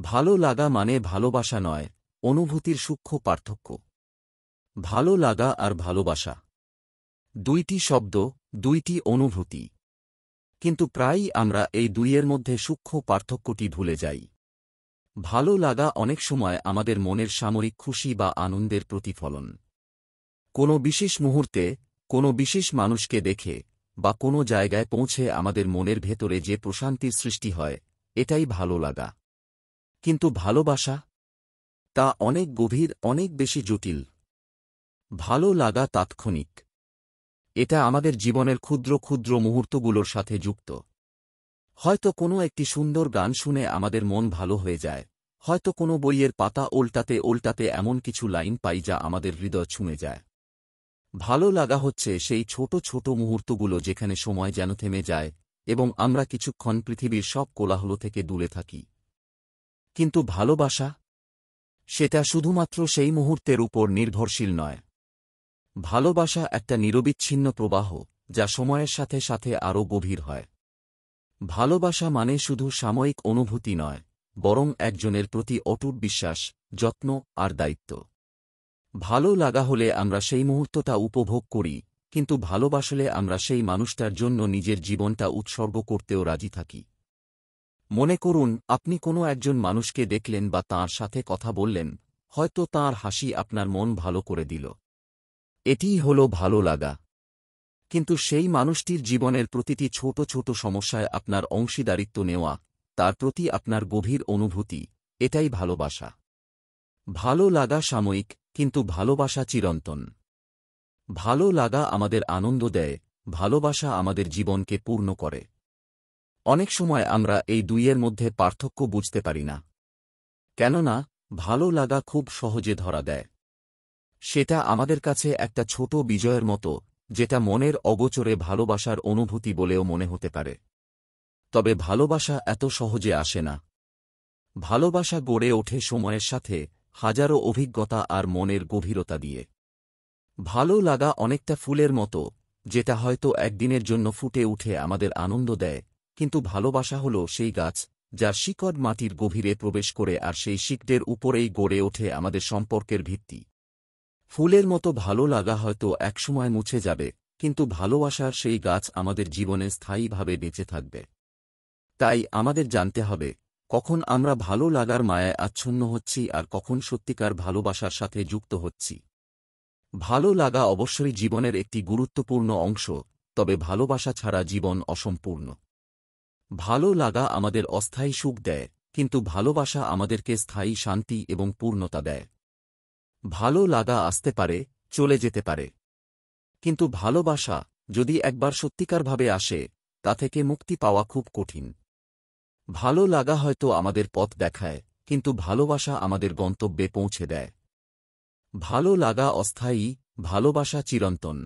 ভালো লাগা মানে ভালোবাসা নয়, অনুভূতির সূক্ষ্ম পার্থক্য। ভালো লাগা আর ভালোবাসা দুইটি শব্দ, দুইটি অনুভূতি। কিন্তু প্রায়ই আমরা এই দুইয়ের মধ্যে সূক্ষ্ম পার্থক্যটি ভুলে যাই। ভালো লাগা অনেক সময় আমাদের মনের সাময়িক খুশি বা আনন্দের প্রতিফলন। কোনো বিশেষ মুহূর্তে, কোনো বিশেষ মানুষকে দেখে বা কোনো জায়গায় পৌঁছে আমাদের মনের ভেতরে যে প্রশান্তির সৃষ্টি হয়, এটাই ভালো লাগা। কিন্তু ভালোবাসা, তা অনেক গভীর, অনেক বেশি জটিল। ভালো লাগা তাৎক্ষণিক। এটা আমাদের জীবনের ক্ষুদ্র ক্ষুদ্র মুহূর্তগুলোর সাথে যুক্ত। হয়তো কোনো একটি সুন্দর গান শুনে আমাদের মন ভালো হয়ে যায়, হয়তো কোনো বইয়ের পাতা ওল্টাতে ওল্টাতে এমন কিছু লাইন পাই যা আমাদের হৃদয় ছুঁয়ে যায়। ভালো লাগা হচ্ছে সেই ছোট ছোট মুহূর্তগুলো যেখানে সময় যেন থেমে যায় এবং আমরা কিছুক্ষণ পৃথিবীর সব কোলাহল থেকে দূরে থাকি। কিন্তু ভালোবাসা, সেটা শুধুমাত্র সেই মুহূর্তের উপর নির্ভরশীল নয়। ভালোবাসা একটা নিরবিচ্ছিন্ন প্রবাহ, যা সময়ের সাথে সাথে আরও গভীর হয়। ভালোবাসা মানে শুধু সাময়িক অনুভূতি নয়, বরং একজনের প্রতি অটুট বিশ্বাস, যত্ন আর দায়িত্ব। ভালো লাগা হলে আমরা সেই মুহূর্তটা উপভোগ করি, কিন্তু ভালোবাসলে আমরা সেই মানুষটার জন্য নিজের জীবনটা উৎসর্গ করতেও রাজি থাকি। মনে করুন, আপনি কোনো একজন মানুষকে দেখলেন বা তাঁর সাথে কথা বললেন, হয়তো তাঁর হাসি আপনার মন ভালো করে দিল। এটিই হলো ভালো লাগা। কিন্তু সেই মানুষটির জীবনের প্রতিটি ছোট ছোট সমস্যায় আপনার অংশীদারিত্ব নেওয়া, তার প্রতি আপনার গভীর অনুভূতি, এটাই ভালোবাসা। ভালো লাগা সাময়িক, কিন্তু ভালোবাসা চিরন্তন। ভালো লাগা আমাদের আনন্দ দেয়, ভালোবাসা আমাদের জীবনকে পূর্ণ করে। অনেক সময় আমরা এই দুইয়ের মধ্যে পার্থক্য বুঝতে পারি না। কেননা ভালো লাগা খুব সহজে ধরা দেয়। সেটা আমাদের কাছে একটা ছোট বিজয়ের মতো, যেটা মনের অগোচরে ভালোবাসার অনুভূতি বলেও মনে হতে পারে। তবে ভালোবাসা এত সহজে আসে না। ভালোবাসা গড়ে ওঠে সময়ের সাথে, হাজারো অভিজ্ঞতা আর মনের গভীরতা দিয়ে। ভালো লাগা অনেকটা ফুলের মতো, যেটা হয়তো একদিনের জন্য ফুটে উঠে আমাদের আনন্দ দেয়, কিন্তু ভালোবাসা হল সেই গাছ, যার শিকড় মাটির গভীরে প্রবেশ করে আর সেই শিকড়ের উপরেই গড়ে ওঠে আমাদের সম্পর্কের ভিত্তি। ফুলের মতো ভালো লাগা হয়তো একসময় মুছে যাবে, কিন্তু ভালোবাসার সেই গাছ আমাদের জীবনে স্থায়ীভাবে বেঁচে থাকবে। তাই আমাদের জানতে হবে, কখন আমরা ভালো লাগার মায়ায় আচ্ছন্ন হচ্ছি আর কখন সত্যিকার ভালোবাসার সাথে যুক্ত হচ্ছি। ভালো লাগা অবশ্যই জীবনের একটি গুরুত্বপূর্ণ অংশ, তবে ভালোবাসা ছাড়া জীবন অসম্পূর্ণ। ভালো লাগা আমাদের অস্থায়ী সুখ দেয়, কিন্তু ভালোবাসা আমাদেরকে স্থায়ী শান্তি এবং পূর্ণতা দেয়। ভালো লাগা আসতে পারে, চলে যেতে পারে, কিন্তু ভালোবাসা, যদি একবার সত্যিকারভাবে আসে, তা থেকে মুক্তি পাওয়া খুব কঠিন। ভালো লাগা হয়তো আমাদের পথ দেখায়, কিন্তু ভালোবাসা আমাদের গন্তব্যে পৌঁছে দেয়। ভালো লাগা অস্থায়ী, ভালোবাসা চিরন্তন।